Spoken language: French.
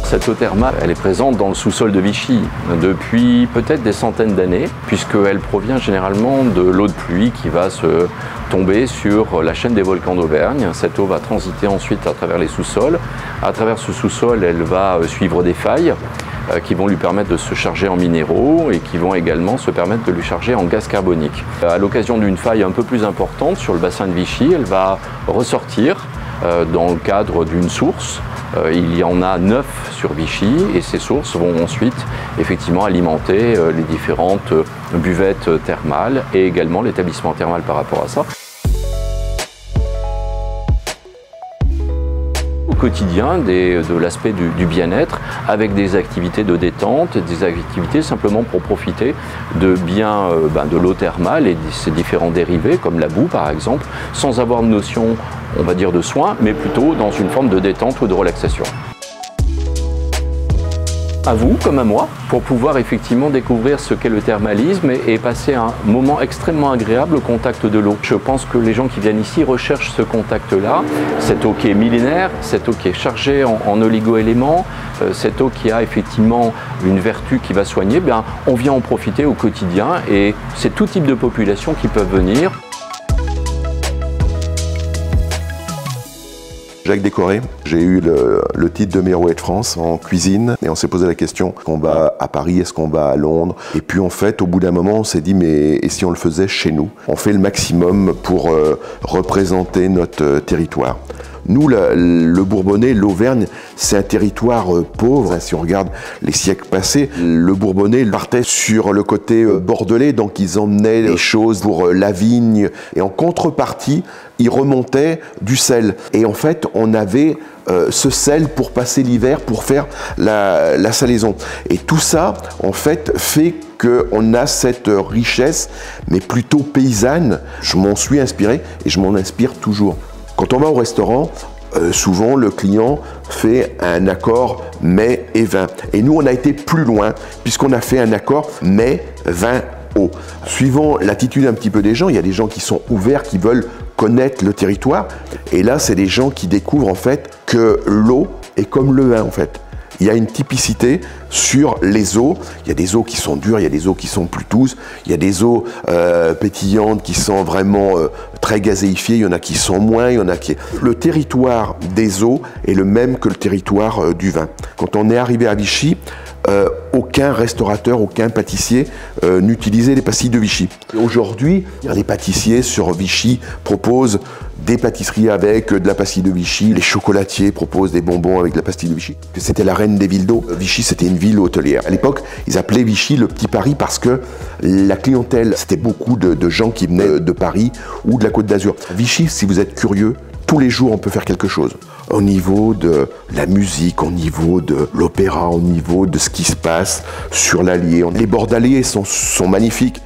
Cette eau thermale, elle est présente dans le sous-sol de Vichy depuis peut-être des centaines d'années, puisqu'elle provient généralement de l'eau de pluie qui va se tomber sur la chaîne des volcans d'Auvergne. Cette eau va transiter ensuite à travers les sous-sols. À travers ce sous-sol, elle va suivre des failles qui vont lui permettre de se charger en minéraux et qui vont également se permettre de lui charger en gaz carbonique. À l'occasion d'une faille un peu plus importante sur le bassin de Vichy, elle va ressortir dans le cadre d'une source. Il y en a 9 sur Vichy et ces sources vont ensuite effectivement alimenter les différentes buvettes thermales et également l'établissement thermal par rapport à ça. Au quotidien, de l'aspect du bien-être, avec des activités de détente, des activités simplement pour profiter de de l'eau thermale et de ses différents dérivés, comme la boue par exemple, sans avoir de notion, on va dire, de soin, mais plutôt dans une forme de détente ou de relaxation. À vous, comme à moi, pour pouvoir effectivement découvrir ce qu'est le thermalisme et passer un moment extrêmement agréable au contact de l'eau. Je pense que les gens qui viennent ici recherchent ce contact-là, cette eau qui est millénaire, cette eau qui est chargée en oligo-éléments, cette eau qui a effectivement une vertu qui va soigner, bien, on vient en profiter au quotidien et c'est tout type de population qui peuvent venir. Jacques Décoré, j'ai eu le titre de meilleur ouvrier de France en cuisine et on s'est posé la question, est-ce qu'on va à Paris, est-ce qu'on va à Londres? Et puis en fait, au bout d'un moment, on s'est dit, mais et si on le faisait chez nous? On fait le maximum pour représenter notre territoire. Nous, le Bourbonnais, l'Auvergne, c'est un territoire pauvre. Si on regarde les siècles passés, le Bourbonnais partait sur le côté bordelais, donc ils emmenaient les choses pour la vigne. Et en contrepartie, ils remontaient du sel. Et en fait, on avait ce sel pour passer l'hiver, pour faire la salaison. Et tout ça, en fait qu'on a cette richesse, mais plutôt paysanne. Je m'en suis inspiré et je m'en inspire toujours. Quand on va au restaurant, souvent le client fait un accord mets et vin. Et nous, on a été plus loin, puisqu'on a fait un accord mets, vin, eau. Suivant l'attitude un petit peu des gens, il y a des gens qui sont ouverts, qui veulent connaître le territoire. Et là, c'est des gens qui découvrent en fait que l'eau est comme le vin en fait. Il y a une typicité sur les eaux. Il y a des eaux qui sont dures, il y a des eaux qui sont plus douces, il y a des eaux pétillantes qui sont vraiment très gazéifiées, il y en a qui sont moins, il y en a qui... Le territoire des eaux est le même que le territoire du vin. Quand on est arrivé à Vichy, aucun restaurateur, aucun pâtissier n'utilisait les pastilles de Vichy. Aujourd'hui, les pâtissiers sur Vichy proposent des pâtisseries avec de la pastille de Vichy, les chocolatiers proposent des bonbons avec de la pastille de Vichy. C'était la reine des villes d'eau. Vichy, c'était une ville hôtelière. À l'époque, ils appelaient Vichy le petit Paris parce que la clientèle, c'était beaucoup de gens qui venaient de Paris ou de la Côte d'Azur. Vichy, si vous êtes curieux, tous les jours, on peut faire quelque chose. Au niveau de la musique, au niveau de l'opéra, au niveau de ce qui se passe sur l'Allier. Les bords d'Allier sont magnifiques.